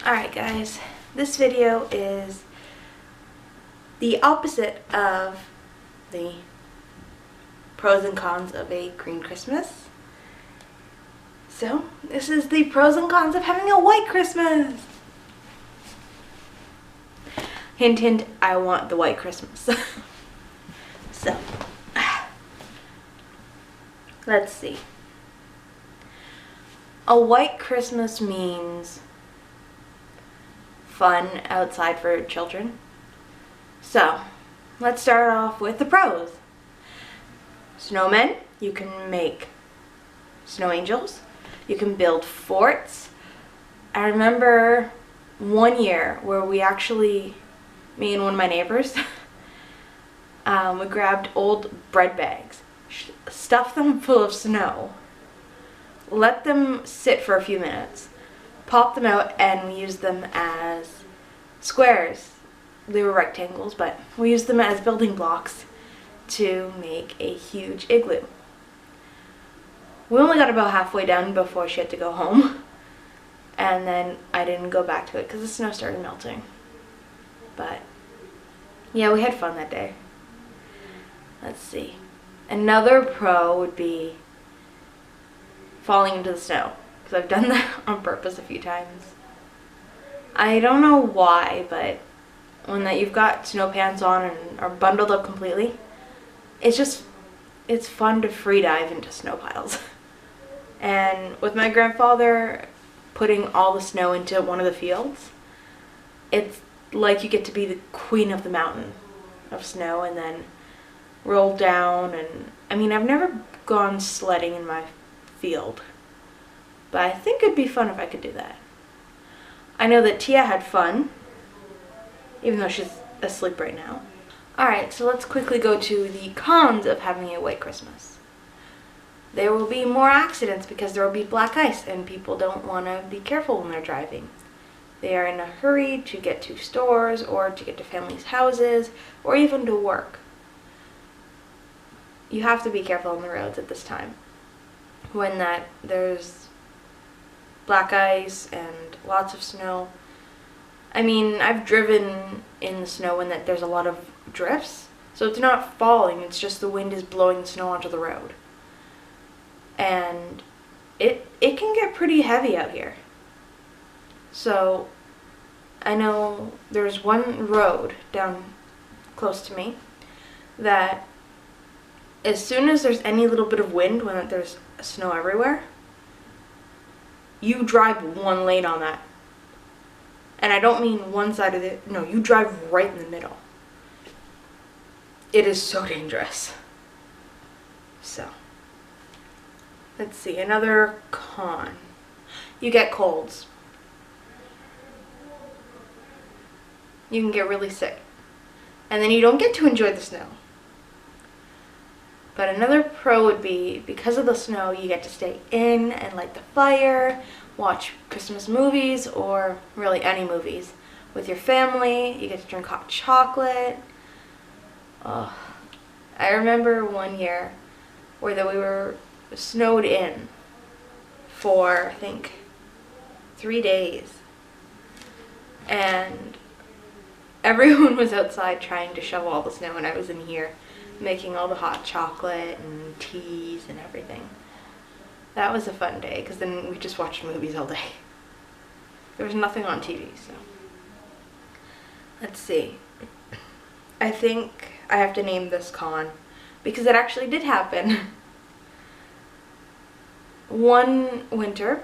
Alright guys, this video is the opposite of the pros and cons of a green Christmas. So, this is the pros and cons of having a white Christmas. Hint, hint, I want the white Christmas. So, let's see. A white Christmas means fun outside for children. So, let's start off with the pros. Snowmen, you can make snow angels. You can build forts. I remember one year where we actually, me and one of my neighbors, we grabbed old bread bags, stuffed them full of snow, let them sit for a few minutes, popped them out, and we used them as squares. They were rectangles, but we used them as building blocks to make a huge igloo. We only got about halfway done before she had to go home, and then I didn't go back to it because the snow started melting. But yeah, we had fun that day. Let's see. Another pro would be falling into the snow, because I've done that on purpose a few times. I don't know why, but when you've got snow pants on and are bundled up completely, it's fun to free dive into snow piles. And with my grandfather putting all the snow into one of the fields, it's like you get to be the queen of the mountain of snow and then roll down. And I mean, I've never gone sledding in my field, but I think it'd be fun if I could do that. I know that Tia had fun, even though she's asleep right now. Alright, so let's quickly go to the cons of having a white Christmas. There will be more accidents because there will be black ice and people don't want to be careful when they're driving. They are in a hurry to get to stores or to get to families' houses or even to work. You have to be careful on the roads at this time when there's black ice and lots of snow. I mean, I've driven in the snow when there's a lot of drifts, so it's not falling, it's just the wind is blowing the snow onto the road. And it can get pretty heavy out here. So I know there's one road down close to me that as soon as there's any little bit of wind, when there's snow everywhere, you drive one lane on that. And I don't mean one side of it, no, you drive right in the middle. It is so dangerous. So, let's see, another con. You get colds. You can get really sick. And then you don't get to enjoy the snow. But another pro would be, because of the snow, you get to stay in and light the fire, watch Christmas movies, or really any movies, with your family. You get to drink hot chocolate. Oh, I remember one year where we were snowed in for, I think, 3 days. And everyone was outside trying to shovel all the snow, and I was in here making all the hot chocolate and teas and everything. That was a fun day, because then we just watched movies all day. There was nothing on TV, so. Let's see. I think I have to name this con, because it actually did happen. One winter,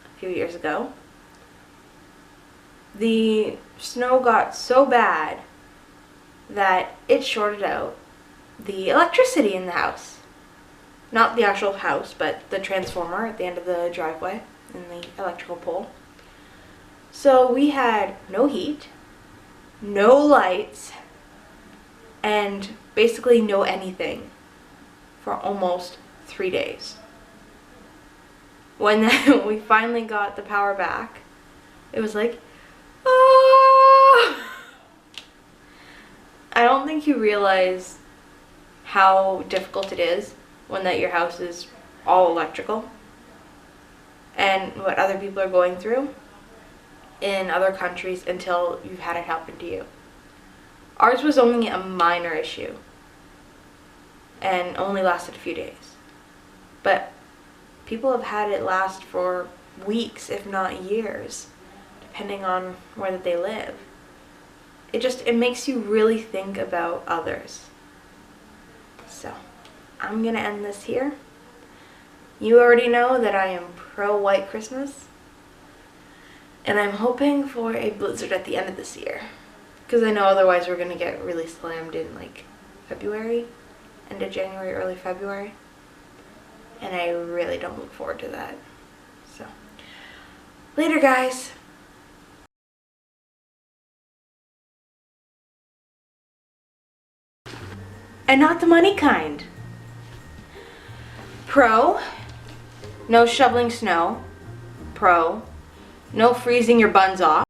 a few years ago, the snow got so bad that it shorted out the electricity in the house. Not the actual house, but the transformer at the end of the driveway and the electrical pole. So we had no heat, no lights, and basically no anything for almost 3 days. When we finally got the power back, it was like, ah! I don't think you realize how difficult it is when your house is all electrical and what other people are going through. in other countries until you've had it happen to you. Ours was only a minor issue and only lasted a few days. But people have had it last for weeks, if not years, depending on where that they live. It makes you really think about others. So, I'm gonna end this here. You already know that I am pro White Christmas. And I'm hoping for a blizzard at the end of this year. Because I know otherwise we're gonna get really slammed in like February, end of January, early February. And I really don't look forward to that. So, later guys. And not the money kind. Pro, no shoveling snow. Pro, no freezing your buns off.